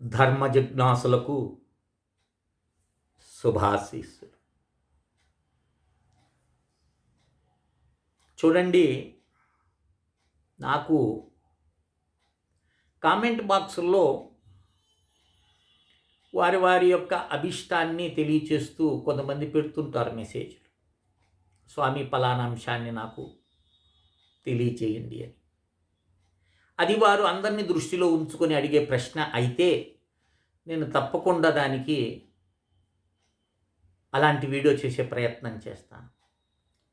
ధర్మ జిజ్ఞాసులకు శుభాశీస్సులు. చూడండి, నాకు కామెంట్ బాక్సుల్లో వారి వారి యొక్క అభిష్టాన్ని తెలియచేస్తూ కొంతమంది పెడుతుంటారు మెసేజ్లు. స్వామి పలానా అంశాన్ని నాకు తెలియచేయండి అని. అది వారు అందరినీ దృష్టిలో ఉంచుకొని అడిగే ప్రశ్న అయితే నేను తప్పకుండా దానికి అలాంటి వీడియో చేసే ప్రయత్నం చేస్తాను.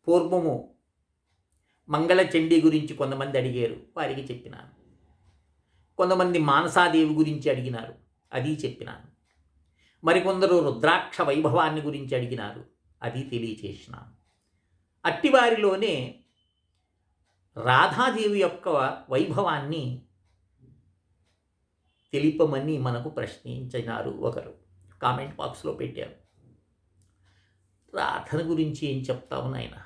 పూర్వము మంగళచండీ గురించి కొంతమంది అడిగారు, వారికి చెప్పినాను. కొంతమంది మానసాదేవి గురించి అడిగినారు, అది చెప్పినాను. మరికొందరు రుద్రాక్ష వైభవాన్ని గురించి అడిగినారు, అది తెలియచేసినాను. అట్టివారిలోనే రాధాదేవి యొక్క వైభవాన్ని తెలిపమని మనకు ప్రశ్నించినారు ఒకరు, కామెంట్ బాక్స్లో పెట్టారు. రాధన గురించి ఏం చెప్తావు నాయన?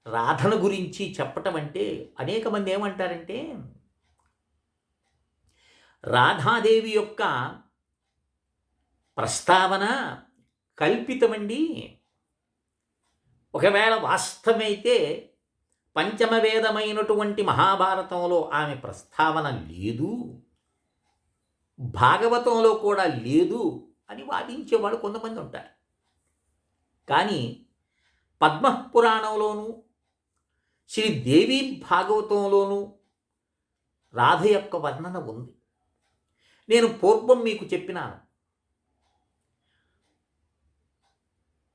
రాధన గురించి చెప్పటం అంటే అనేక మంది ఏమంటారంటే రాధాదేవి యొక్క ప్రస్తావన కల్పితమండి. ఒకవేళ వాస్తవమైతే పంచమవేదమైనటువంటి మహాభారతంలో ఆమె ప్రస్తావన లేదు, భాగవతంలో కూడా లేదు అని వాదించేవాళ్ళు కొంతమంది ఉంటారు. కానీ పద్మపురాణంలోనూ శ్రీదేవి భాగవతంలోనూ రాధ యొక్క వర్ణన ఉంది. నేను పూర్వం మీకు చెప్పినాను,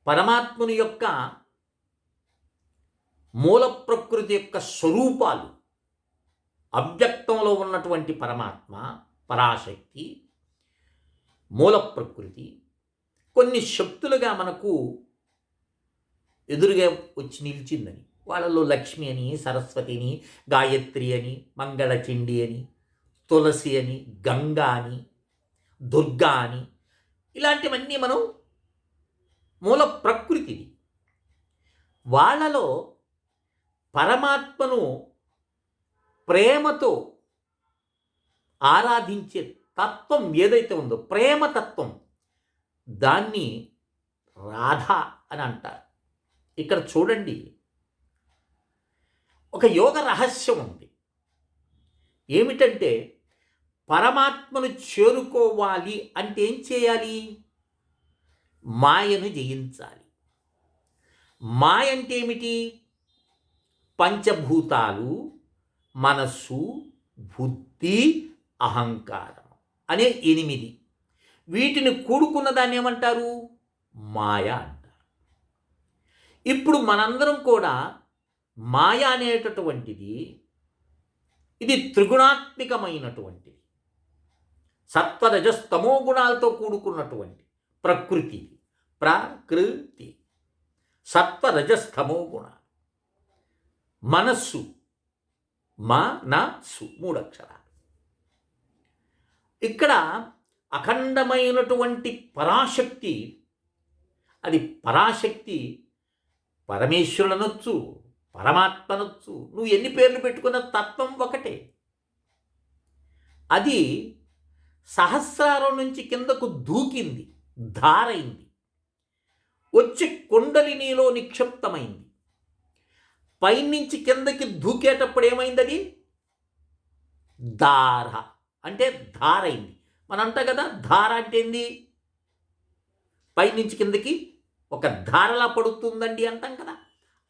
పరమాత్ముని యొక్క మూల ప్రకృతి యొక్క స్వరూపాలు, అవ్యక్తంలో ఉన్నటువంటి పరమాత్మ, పరాశక్తి, మూల ప్రకృతి కొన్ని శక్తులుగా మనకు ఎదురుగా వచ్చి నిలిచిందని. వాళ్ళలో లక్ష్మి అని, సరస్వతి అని, గాయత్రి అని, మంగళచండి అని, తులసి అని, గంగా అని, దుర్గా అని, ఇలాంటివన్నీ మనం మూల ప్రకృతిది. వాళ్ళలో పరమాత్మను ప్రేమతో ఆరాధించే తత్వం ఏదైతే ఉందో, ప్రేమతత్వం, దాన్ని రాధ అని అంటారు. ఇక్కడ చూడండి, ఒక యోగ రహస్యం ఉంది. ఏమిటంటే పరమాత్మను చేరుకోవాలి అంటే ఏం చేయాలి? మాయను జయించాలి. మాయ అంటే ఏమిటి? పంచభూతాలు, మనస్సు, బుద్ధి, అహంకారం అనే 8. వీటిని కూడుకున్న దాన్ని ఏమంటారు? మాయ అంటారు. ఇప్పుడు మనందరం కూడా మాయ అనేటటువంటిది ఇది త్రిగుణాత్మికమైనటువంటిది, సత్వరజస్తమో గుణాలతో కూడుకున్నటువంటి ప్రకృతి. ప్రకృతి సత్వరజస్తమో గుణాలు. మనస్సు, మనస్సు 3 అక్షరాలు. ఇక్కడ అఖండమైనటువంటి పరాశక్తి, అది పరాశక్తి పరమేశ్వరునొచ్చు, పరమాత్మనొచ్చు, నువ్వు ఎన్ని పేర్లు పెట్టుకున్న తత్వం ఒకటే. అది సహస్రారం నుంచి కిందకు దూకింది, ధారైంది, వచ్చి కుండలినిలో నిక్షిప్తమైంది. పైనుంచి కిందకి దూకేటప్పుడు ఏమైంది? అది ధార, అంటే ధారైంది. మనం అంటాం కదా, ధార అంటే ఏంది? పైనుంచి కిందకి ఒక ధారలా పడుతుందండి అంటాం కదా.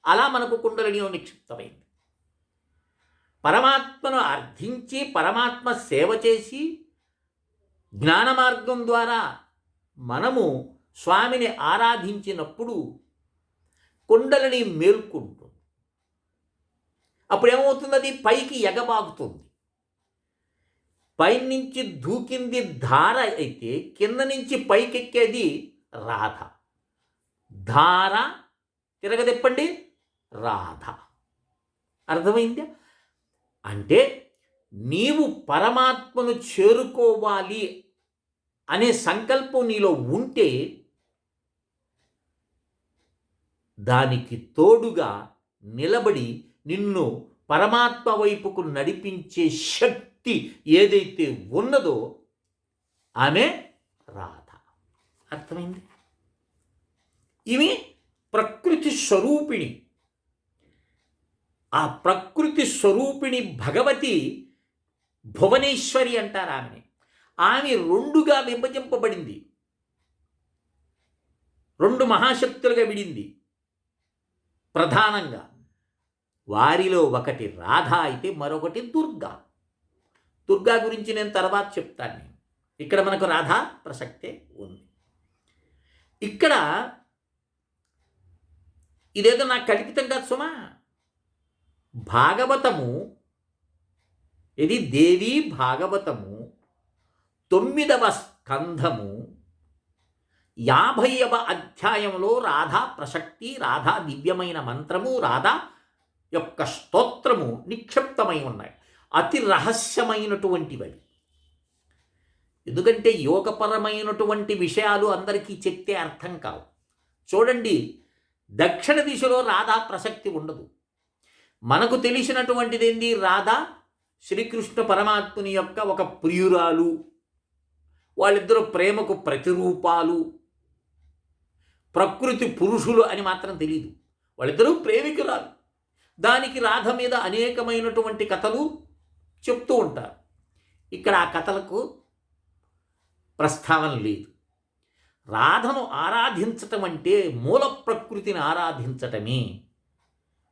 అలా మనకు కుండలినిలో నిక్షిప్తమైంది. పరమాత్మను అర్థించి పరమాత్మ సేవ చేసి జ్ఞాన మార్గం ద్వారా మనము స్వామిని ఆరాధించినప్పుడు కుండలిని మేల్కుంటుంది. అప్పుడు ఏమవుతుంది? అది పైకి ఎగబాగుతుంది. పైనుంచి దూకింది ధార అయితే కింద నుంచి పైకెక్కేది రాధ. ధార తిరగదెప్పండి, రాధ. అర్థమైందా? అంటే నీవు పరమాత్మను చేరుకోవాలి అనే సంకల్పం నీలో ఉంటే దానికి తోడుగా నిలబడి నిన్ను పరమాత్మ వైపుకు నడిపించే శక్తి ఏదైతే ఉన్నదో ఆమె రాధ. అర్థమైంది? ఈమె ప్రకృతి స్వరూపిణి. ఆ ప్రకృతి స్వరూపిణి భగవతి భువనేశ్వరి అంటారు ఆమెని. ఆమె రెండుగా విభజింపబడింది, రెండు మహాశక్తులుగా విడింది. ప్రధానంగా వారిలో ఒకటి రాధ అయితే మరొకటి దుర్గా. దుర్గా గురించి నేను తర్వాత చెప్తాను. ఇక్కడ మనకు రాధా ప్రసక్తే ఉంది. ఇక్కడ ఇదేదో నాకు కల్పితం కాదు సుమా. భాగవతము, ఇది దేవీ భాగవతము 9వ స్కంధము 50వ అధ్యాయంలో రాధా ప్రసక్తి, రాధా దివ్యమైన మంత్రము, రాధా యొక్క స్తోత్రము నిక్షిప్తమై ఉన్నాయి. అతి రహస్యమైనటువంటివి. ఎందుకంటే యోగపరమైనటువంటి విషయాలు అందరికీ చెప్తే అర్థం కావు. చూడండి, దక్షిణ దిశలో రాధా ప్రసక్తి ఉండదు. మనకు తెలిసినటువంటిది ఏంది? రాధ శ్రీకృష్ణ పరమాత్ముని యొక్క ఒక ప్రియురాలు, వాళ్ళిద్దరూ ప్రేమకు ప్రతిరూపాలు, ప్రకృతి పురుషులు అని మాత్రం తెలియదు. వాళ్ళిద్దరూ ప్రేమికురాలు. దానికి రాధ మీద అనేకమైనటువంటి కథలు చెప్తూ ఉంటారు. ఇక్కడ ఆ కథలకు ప్రస్తావన లేదు. రాధను ఆరాధించటం అంటే మూల ప్రకృతిని ఆరాధించటమే.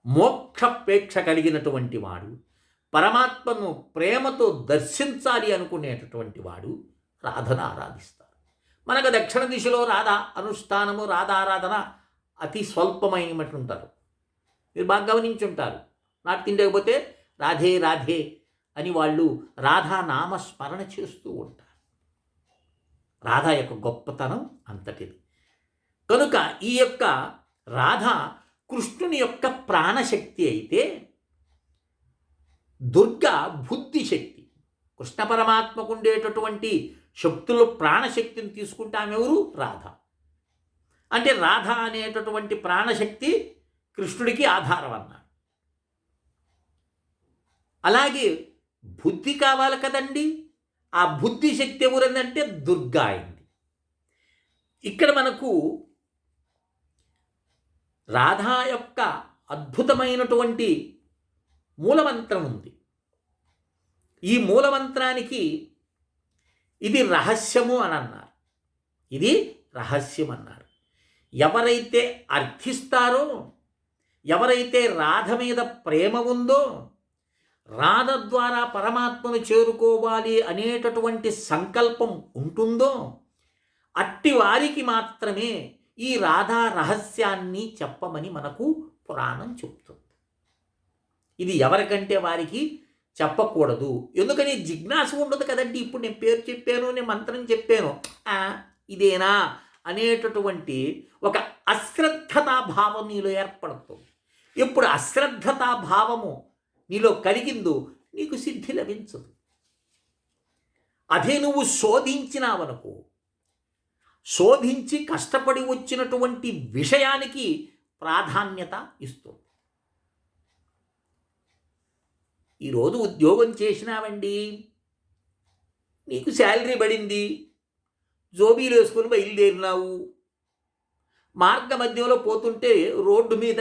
మోక్షపేక్ష కలిగినటువంటి వాడు, పరమాత్మను ప్రేమతో దర్శించాలి అనుకునేటటువంటి వాడు రాధను ఆరాధిస్తారు. మనకు దక్షిణ దిశలో రాధ అనుష్ఠానము, రాధారాధన అతి స్వల్పమైనట్టుంటారు. మీరు బాగా గమనించుంటారు. నాకు తిండకపోతే రాధే రాధే అని వాళ్ళు రాధా నామస్మరణ చేస్తూ ఉంటారు. రాధ యొక్క గొప్పతనం అంతటిది. కనుక ఈ యొక్క రాధ కృష్ణుని యొక్క ప్రాణశక్తి అయితే, దుర్గా బుద్ధిశక్తి. కృష్ణ పరమాత్మకు ఉండేటటువంటి శక్తులు ప్రాణశక్తిని తీసుకుంటే ఆమె ఎవరు? రాధ. అంటే రాధ అనేటటువంటి ప్రాణశక్తి కృష్ణుడికి ఆధారం అన్నాడు. అలాగే బుద్ధి కావాలి కదండి. ఆ బుద్ధి శక్తి ఎవరందంటే దుర్గా అయింది. ఇక్కడ మనకు రాధా యొక్క అద్భుతమైనటువంటి మూలమంత్రం ఉంది. ఈ మూలమంత్రానికి ఇది రహస్యము అని అన్నారు. ఇది రహస్యం అన్నారు. ఎవరైతే అర్థిస్తారో, ఎవరైతే రాధ మీద ప్రేమ ఉందో, రాధ ద్వారా పరమాత్మను చేరుకోవాలి అనేటటువంటి సంకల్పం ఉంటుందో, అట్టి వారికి మాత్రమే ఈ రాధా రహస్యాన్ని చెప్పమని మనకు పురాణం చెప్తుంది. ఇది ఎవరికంటే వారికి చెప్పకూడదు. ఎందుకని జిజ్ఞాస ఉండదు కదండి. ఇప్పుడు నేను పేరు చెప్పాను, నేను మంత్రం చెప్పాను, ఇదేనా అనేటటువంటి ఒక అశ్రద్ధతా భావం నీలో ఏర్పడుతుంది. ఎప్పుడు అశ్రద్ధతా భావము నీలో కలిగిందో నీకు సిద్ధి లభించదు. అదే నువ్వు శోధించినావనుకో, శోధించి కష్టపడి వచ్చినటువంటి విషయానికి ప్రాధాన్యత ఇస్తుంది. ఈరోజు ఉద్యోగం చేసినావండి, నీకు శాలరీ పడింది, జోబీలు వేసుకొని బయలుదేరినావు. మార్గ మధ్యంలో పోతుంటే రోడ్డు మీద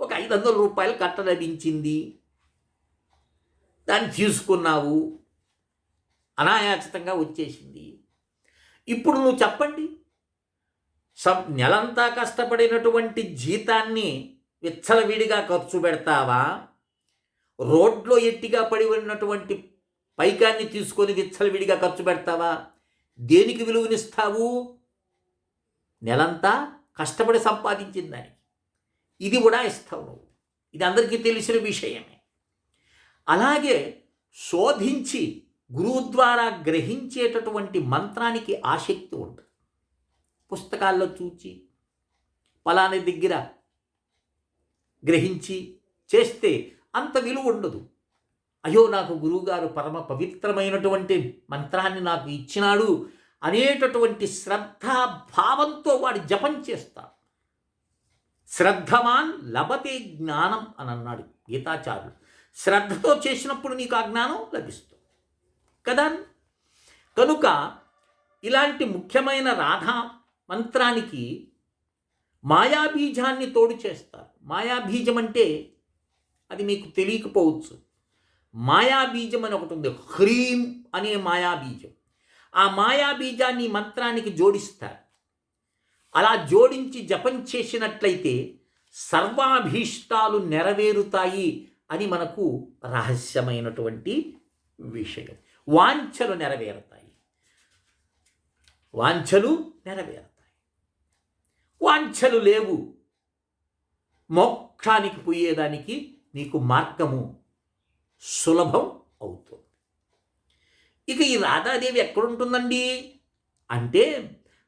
ఒక 500 రూపాయలు కట్ట లభించింది, దాన్ని తీసుకున్నావు, అనాయాచితంగా వచ్చేసింది. ఇప్పుడు నువ్వు చెప్పండి, నెలంతా కష్టపడినటువంటి జీతాన్ని విచ్చలవిడిగా ఖర్చు పెడతావా? రోడ్లో ఎట్టిగా పడి ఉన్నటువంటి పైకాన్ని తీసుకొని విచ్చలవిడిగా ఖర్చు పెడతావా? దేనికి విలువనిస్తావు? నెలంతా కష్టపడి సంపాదించిన దానికి ఇది కూడా ఇస్తావు నువ్వు. ఇది అందరికీ తెలిసిన విషయమే. అలాగే శోధించి గురువు ద్వారా గ్రహించేటటువంటి మంత్రానికి ఆసక్తి ఉంటుంది. పుస్తకాల్లో చూచి పలాని దగ్గర గ్రహించి చేస్తే అంత విలువ ఉండదు. అయ్యో, నాకు గురువుగారు పరమ పవిత్రమైనటువంటి మంత్రాన్ని నాకు ఇచ్చినాడు అనేటటువంటి శ్రద్ధాభావంతో వాడు జపం చేస్తాడు. శ్రద్ధవాన్ లభతే జ్ఞానం అని అన్నాడు గీతాచార్యుడు. శ్రద్ధతో చేసినప్పుడు నీకు ఆ జ్ఞానం లభిస్తుంది కదా. కనుక ఇలాంటి ముఖ్యమైన రాధా మంత్రానికి మాయాబీజాన్ని తోడు చేస్తారు. మాయాబీజం అంటే అది మీకు తెలియకపోవచ్చు. మాయాబీజం అని ఒకటి ఉంది, హ్రీం అనే మాయాబీజం. ఆ మాయాబీజాన్ని మంత్రానికి జోడిస్తారు. అలా జోడించి జపం చేసినట్లయితే సర్వాభీష్టాలు నెరవేరుతాయి అని మనకు రహస్యమైనటువంటి విషయం. వాంఛలు నెరవేరుతాయి, వాంఛలు నెరవేరుతాయి. వాంఛలు లేవు, మోక్షానికి పోయేదానికి నీకు మార్గము సులభం అవుతుంది. ఇక ఈ రాధాదేవి ఎక్కడుంటుందండి అంటే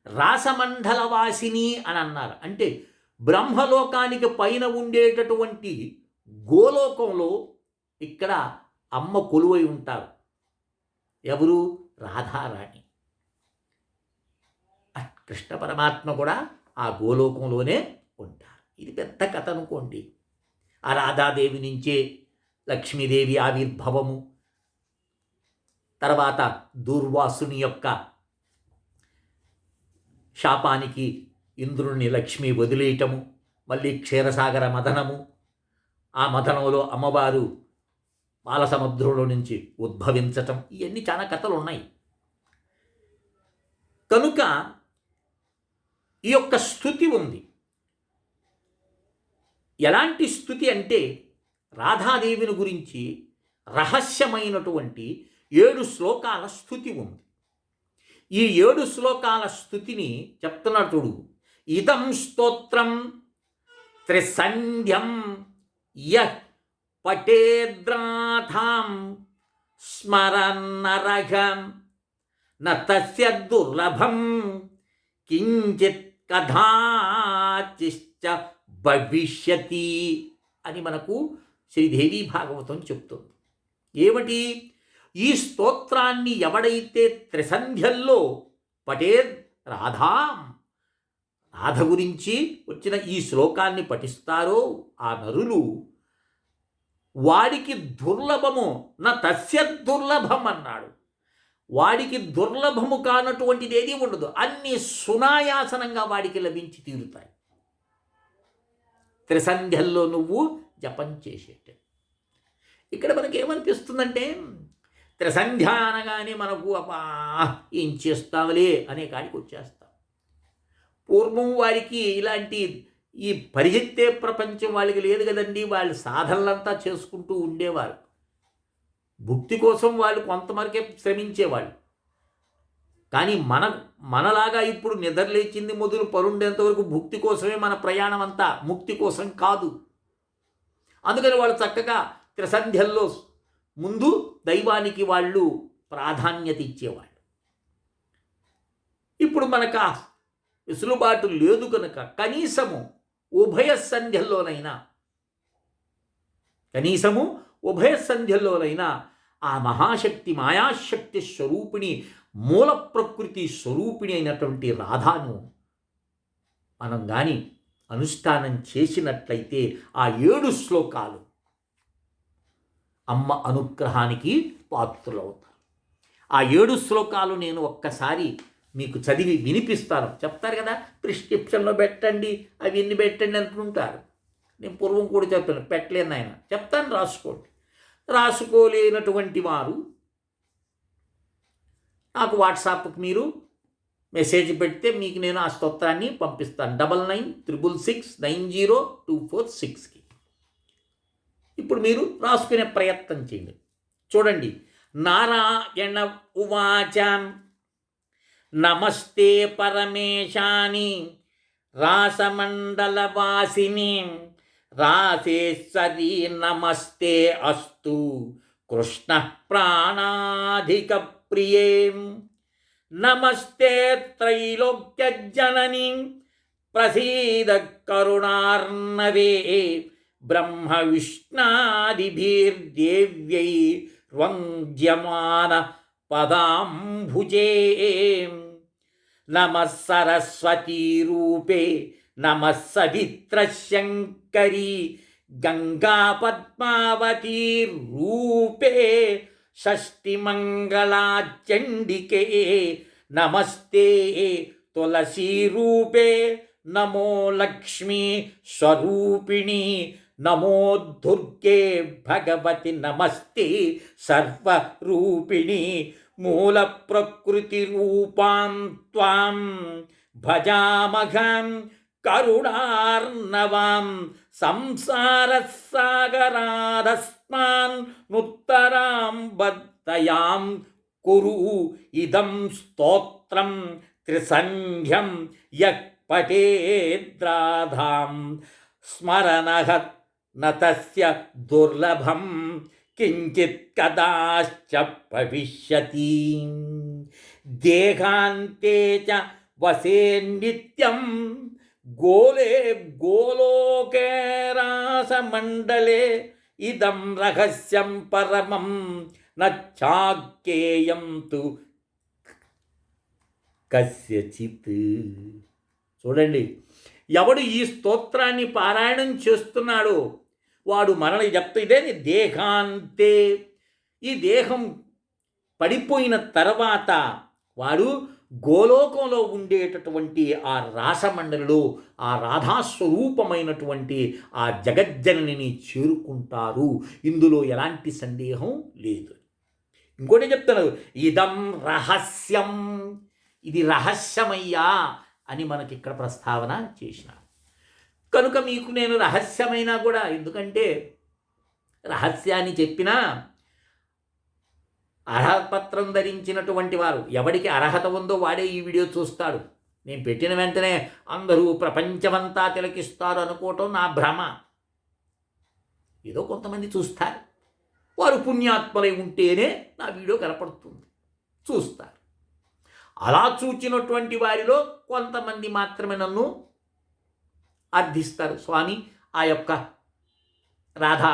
రాసమండలవాసిని అని అన్నారు. అంటే బ్రహ్మలోకానికి పైన ఉండేటటువంటి గోలోకంలో ఇక్కడ అమ్మ కొలువై ఉంటారు. ఎవరు? రాధారాణి. కృష్ణ పరమాత్మ కూడా ఆ గోలోకంలోనే ఉంటారు. ఇది పెద్ద కథ అనుకోండి. ఆ రాధాదేవి నుంచే లక్ష్మీదేవి ఆవిర్భవము, తర్వాత దూర్వాసుని యొక్క శాపానికి ఇంద్రుణ్ణి లక్ష్మి వదిలేయటము, మళ్ళీ క్షీరసాగర మదనము, ఆ మదనంలో అమ్మవారు బాలసముద్రంలో నుంచి ఉద్భవించటం, ఇవన్నీ చాలా కథలు ఉన్నాయి. కనుక ఈ యొక్క స్తుతి ఉంది. ఎలాంటి స్తుతి అంటే రాధాదేవిని గురించి రహస్యమైనటువంటి 7 శ్లోకాల స్తుతి ఉంది. ఈ 7 శ్లోకాల స్తుతిని చెప్తున్నాడు చూడు. ఇదం స్తోత్రం త్రిసంధ్యం యః పఠేద్రాథాం స్మరన్నరఘం న తస్య దుర్లభం కించిత్ కథాచిశ్చ భవిష్యతి అని మనకు శ్రీదేవి భాగవతం చెప్తుంది. ఏమిటి? ఈ స్తోత్రాన్ని ఎవడైతే త్రిసంధ్యల్లో పఠేద్ రాధాం, రాధ గురించి వచ్చిన ఈ శ్లోకాన్ని పఠిస్తారో ఆ నరులు, వాడికి దుర్లభము నా తస్య దుర్లభం అన్నాడు. వాడికి దుర్లభము కానటువంటిది ఏది ఉండదు, అన్ని సునాయాసనంగా వాడికి లభించి తీరుతాయి. త్రిసంధ్యల్లో నువ్వు జపం చేసేట. ఇక్కడ మనకి ఏమనిపిస్తుందంటే త్రిసంధ్య అనగానే మనకు అబ్బా ఏం చేస్తావులే అనే కాడికి వచ్చేస్తాం. పూర్వం వారికి ఇలాంటి ఈ పరిగెత్తే ప్రపంచం వాళ్ళకి లేదు కదండి. వాళ్ళు సాధనలంతా చేసుకుంటూ ఉండేవారు. భుక్తి కోసం వాళ్ళు కొంతవరకే శ్రమించేవాళ్ళు. కానీ మనలాగా ఇప్పుడు నిద్రలేచింది మొదలు పరుండేంత వరకు భుక్తి కోసమే మన ప్రయాణం అంతా, ముక్తి కోసం కాదు. అందుకని వాళ్ళు చక్కగా త్రిసంధ్యల్లో ముందు దైవానికి వాళ్ళు ప్రాధాన్యత ఇచ్చేవాళ్ళు. ఇప్పుడు మనకు ఆ వెసులుబాటు లేదు కనుక కనీసము ఉభయ సంధ్యల్లోనైనా ఆ మహాశక్తి మాయాశక్తి స్వరూపిణి, మూల ప్రకృతి స్వరూపిణి అయినటువంటి రాధాను మనం కానీ అనుష్ఠానం చేసినట్లయితే ఆ 7 శ్లోకాలు అమ్మ అనుగ్రహానికి పాత్రులవుతారు. ఆ 7 శ్లోకాలు నేను ఒక్కసారి మీకు చదివి వినిపిస్తాను. చెప్తారు కదా ప్రిస్క్రిప్షన్లో పెట్టండి, అవి ఎన్ని పెట్టండి అంటుంటారు. నేను పూర్వం కూడా చెప్తాను, పెట్టలేను ఆయన, చెప్తాను రాసుకోండి. రాసుకోలేనటువంటి వారు నాకు వాట్సాప్కి మీరు మెసేజ్ పెడితే మీకు నేను ఆ స్తోత్రాన్ని పంపిస్తాను. 9966690246కి. ఇప్పుడు మీరు రాసుకునే ప్రయత్నం చేయండి. చూడండి. నారాయణ ఉవాచ నమస్తే పరమేశాని రాసమండలవాసిని రాసేశ్వరీ నమస్తే అస్తు కృష్ణ ప్రాణాధిక ప్రియే నమస్తే త్రైలోక్య జనని ప్రసీద కరుణార్ణవే బ్రహ్మ విష్ణాదిభిర్దేవ్యై వంద్యమాన పదాంభుజే నమః సరస్వతీ రూపే నమః సవిత్ర శంకరీ గంగా పద్మావతీ రూపే షష్ఠిమంగళా చండికే నమస్తే తులసీ రూపే నమో లక్ష్మీ స్వరూపిణి నమో దుర్గే భగవతి నమస్తే సర్వరూపిణి మూల ప్రకృతి రూపాం త్వాం భజామహం కరుణార్ణవాం సంసారసాగరాదస్మాన్ నుత్తరాం బద్ధయాం కురు ఇదం స్తోత్రం త్రిసంధ్యం యః పఠేద్రాధాం స్మరణః న తస్య దుర్లభం కించిత్ కదాశ్చ భవిష్యతి దేహాంతే చ వసే నిత్యం గోలే గోలోకే రాసమండలే ఇదం రహస్యం పరమం నచ్చాజ్ఞేయం తు కస్యచిత్. చూడండి, ఎవడు ఈ స్తోత్రాన్ని పారాయణం చేస్తున్నాడో వాడు మరణ ఇదేని దేహాంతే, ఈ దేహం పడిపోయిన తర్వాత వాడు గోలోకంలో ఉండేటటువంటి ఆ రాసమండలిలో ఆ రాధాస్వరూపమైనటువంటి ఆ జగజ్జననిని చేరుకుంటారు. ఇందులో ఎలాంటి సందేహం లేదు. ఇంకోటి చెప్తున్నారు, ఇదం రహస్యం, ఇది రహస్యమయ్యా అని మనకి ఇక్కడ ప్రస్తావన చేసిన కనుక మీకు నేను రహస్యమైనా కూడా, ఎందుకంటే రహస్యాన్ని చెప్పినా అర్హపత్రం ధరించినటువంటి వారు, ఎవడికి అర్హత ఉందో వాడే ఈ వీడియో చూస్తాడు. నేను పెట్టిన వెంటనే అందరూ ప్రపంచమంతా తిలకిస్తారు అనుకోవటం నా భ్రమ. ఏదో కొంతమంది చూస్తారు, వారు పుణ్యాత్మలై ఉంటేనే నా వీడియో కనపడుతుంది, చూస్తారు. అలా చూచినటువంటి వారిలో కొంతమంది మాత్రమే నన్ను అర్థిస్తారు. స్వామి, ఆ యొక్క రాధా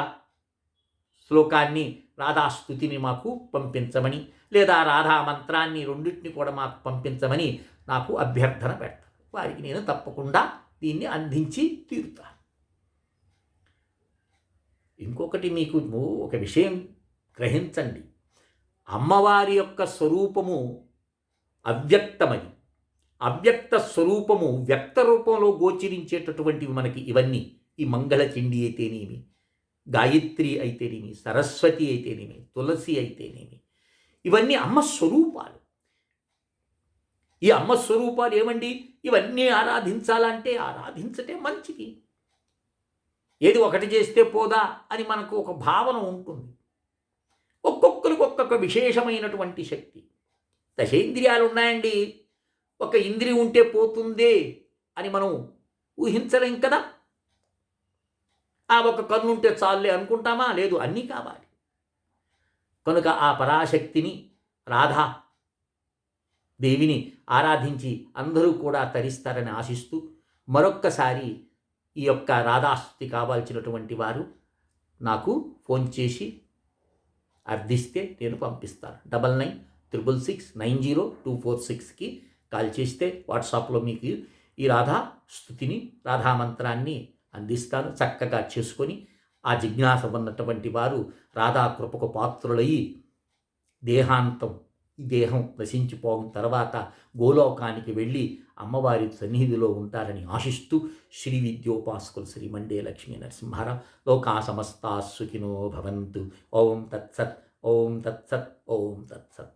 శ్లోకాన్ని, రాధాస్తుతిని మాకు పంపించమని, లేదా రాధా మంత్రాన్ని రెండింటిని కూడా మాకు పంపించమని నాకు అభ్యర్థన పెడతారు. వారికి నేను తప్పకుండా దీన్ని అందించి తీరుతాను. ఇంకొకటి మీకు ఒక విషయం గ్రహించండి, అమ్మవారి యొక్క స్వరూపము అవ్యక్తమని, అవ్యక్త స్వరూపము వ్యక్త రూపంలో గోచరించేటటువంటివి మనకి ఇవన్నీ. ఈ మంగళచండి అయితేనేమి, గాయత్రి అయితేనేమి, సరస్వతి అయితేనేమి, తులసి అయితేనేమి, ఇవన్నీ అమ్మ స్వరూపాలు. ఈ అమ్మ స్వరూపాలు ఏమండి, ఇవన్నీ ఆరాధించాలంటే ఆరాధించటే మంచిది. ఏది ఒకటి చేస్తే పోదా అని మనకు ఒక భావన ఉంటుంది. ఒక్కొక్కరికి ఒక్కొక్క విశేషమైనటువంటి శక్తి. దశేంద్రియాలు ఉన్నాయండి, ఒక ఇంద్రియం ఉంటే పోతుందే అని మనం ఊహించలేం కదా. ఆ ఒక కన్ను ఉంటే చాలులే అనుకుంటామా? లేదు, అన్నీ కావాలి. కనుక ఆ పరాశక్తిని, రాధా దేవిని ఆరాధించి అందరూ కూడా తరిస్తారని ఆశిస్తూ, మరొక్కసారి ఈ యొక్క రాధాస్తుతి కావాల్సినటువంటి వారు నాకు ఫోన్ చేసి అర్థిస్తే నేను పంపిస్తాను. 9966690246కి కాల్ చేస్తే వాట్సాప్లో మీకు ఈ రాధా స్తుతిని, రాధా మంత్రాన్ని అందిస్తాను. చక్కగా చేసుకొని ఆ జిజ్ఞాస ఉన్నటువంటి వారు రాధా కృపకు పాత్రులయ్యి దేహాంతం, ఈ దేహం నశించిపోయిన తర్వాత గోలోకానికి వెళ్ళి అమ్మవారి సన్నిధిలో ఉంటారని ఆశిస్తూ, శ్రీ విద్యోపాసకులు శ్రీ మండే లక్ష్మీ నరసింహారావు. లోకా సమస్తా సుఖినో భవంతు. ఓం తత్సత్, ఓం తత్సత్, ఓం తత్సత్.